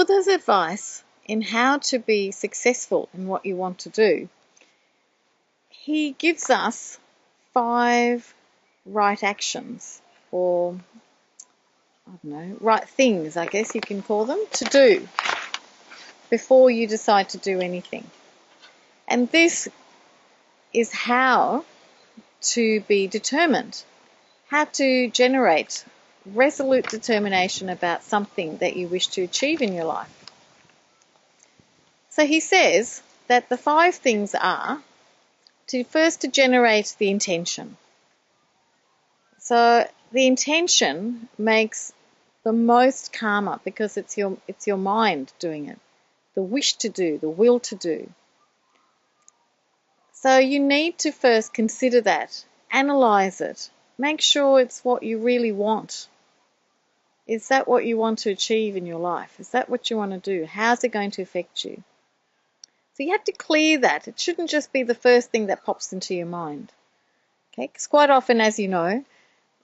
Buddha's advice in how to be successful in what you want to do, he gives us 5 right actions, or I don't know, right things, I guess you can call them, to do before you decide to do anything. And this is how to be determined, how to generate resolute determination about something that you wish to achieve in your life. So he says that the 5 things are to generate the intention. So the intention makes the most karma because it's your mind doing it, the wish to do, the will to do. So you need to first consider that, analyze it, make sure it's what you really want. Is that what you want to achieve in your life? Is that what you want to do? How's it going to affect you? So you have to clear that. It shouldn't just be the first thing that pops into your mind. Okay? Because quite often, as you know,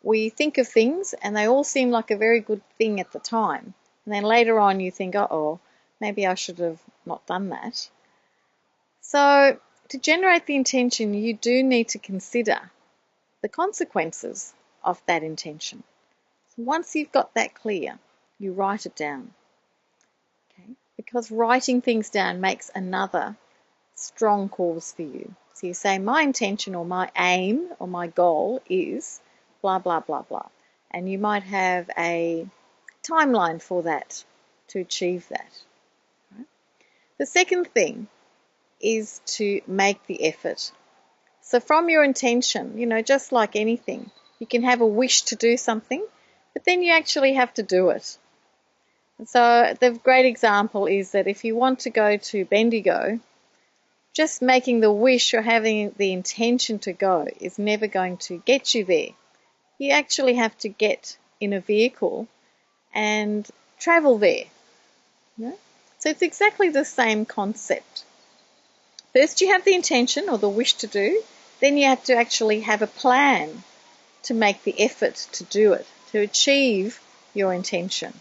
we think of things and they all seem like a very good thing at the time. And then later on you think, oh, maybe I should have not done that. So to generate the intention, you do need to consider the consequences of that intention. So once you've got that clear, you write it down. Okay? Because writing things down makes another strong cause for you. So you say, my intention or my aim or my goal is blah, blah, blah, blah. And you might have a timeline for that to achieve that. Right? The second thing is to make the effort. So from your intention, just like anything, you can have a wish to do something, but then you actually have to do it. And so the great example is that if you want to go to Bendigo, just making the wish or having the intention to go is never going to get you there. You actually have to get in a vehicle and travel there. So it's exactly the same concept. First you have the intention or the wish to do, then you have to actually have a plan to make the effort to do it, to achieve your intention.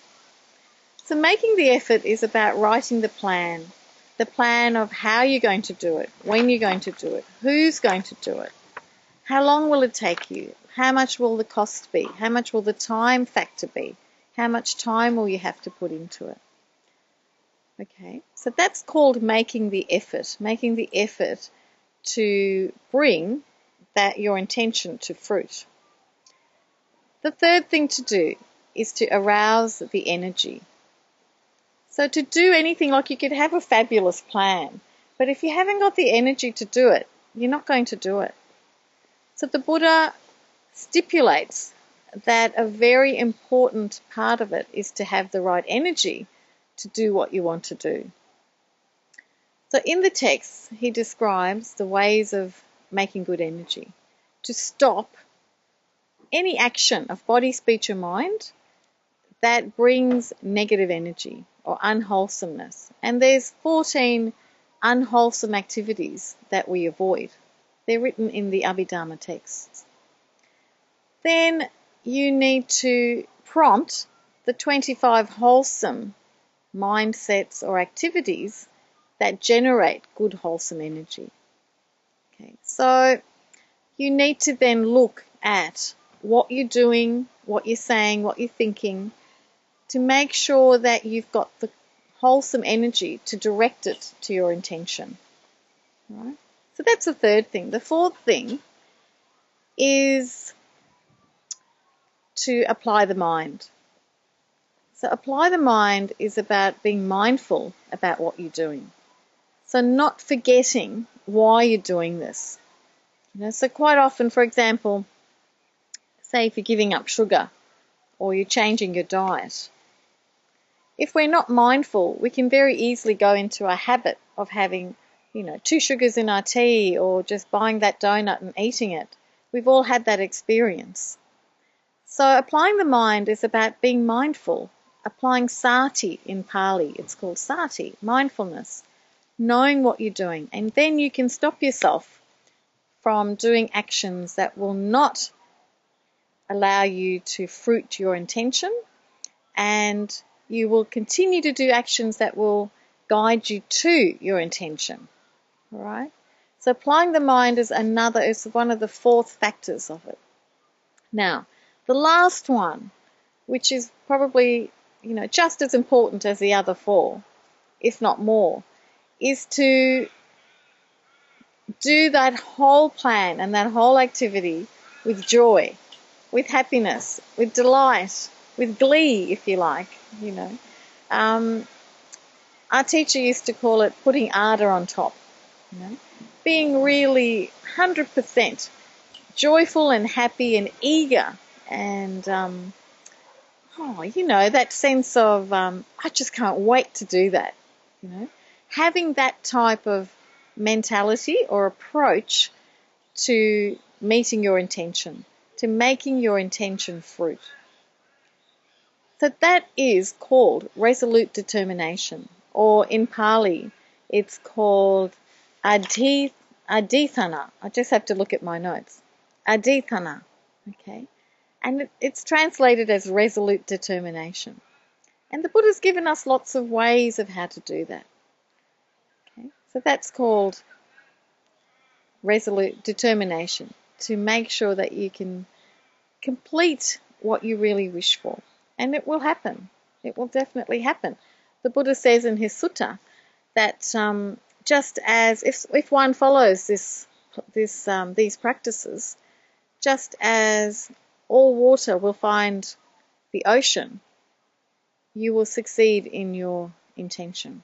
So making the effort is about writing the plan of how you're going to do it, when you're going to do it, who's going to do it, how long will it take you, how much will the cost be, how much will the time factor be, how much time will you have to put into it. Okay, so that's called making the effort to bring your intention to fruit. The third thing to do is to arouse the energy. So to do anything, like you could have a fabulous plan, but if you haven't got the energy to do it, you're not going to do it. So the Buddha stipulates that a very important part of it is to have the right energy to do what you want to do. So in the text, he describes the ways of making good energy. To stop any action of body, speech, or mind that brings negative energy or unwholesomeness. And there's 14 unwholesome activities that we avoid. They're written in the Abhidharma texts. Then you need to prompt the 25 wholesome mindsets or activities that generate good wholesome energy. Okay, so you need to then look at what you're doing, what you're saying, what you're thinking, to make sure that you've got the wholesome energy to direct it to your intention. Right? So that's the third thing. The fourth thing is to apply the mind. So apply the mind is about being mindful about what you're doing. So not forgetting why you're doing this. So quite often, for example, say if you're giving up sugar or you're changing your diet, if we're not mindful, we can very easily go into a habit of having, 2 sugars in our tea or just buying that donut and eating it. We've all had that experience. So applying the mind is about being mindful, applying sati in Pali. It's called sati, mindfulness, knowing what you're doing. And then you can stop yourself from doing actions that will not allow you to fruit your intention and you will continue to do actions that will guide you to your intention. All right? So applying the mind is one of the fourth factors of it. Now, the last one, which is probably, just as important as the other four, if not more, is to do that whole plan and that whole activity with joy, with happiness, with delight, with glee, if you like, Our teacher used to call it putting ardour on top, being really 100% joyful and happy and eager and, that sense of, I just can't wait to do that, Having that type of mentality or approach to meeting your intention, to making your intention fruit. So that is called resolute determination, or in Pali, it's called adhittana. I just have to look at my notes. Adhittana, okay? And it's translated as resolute determination. And the Buddha's given us lots of ways of how to do that. Okay? So that's called resolute determination, to make sure that you can complete what you really wish for. And it will happen. It will definitely happen. The Buddha says in his sutta that just as if one follows these practices, just as all water will find the ocean, you will succeed in your intention.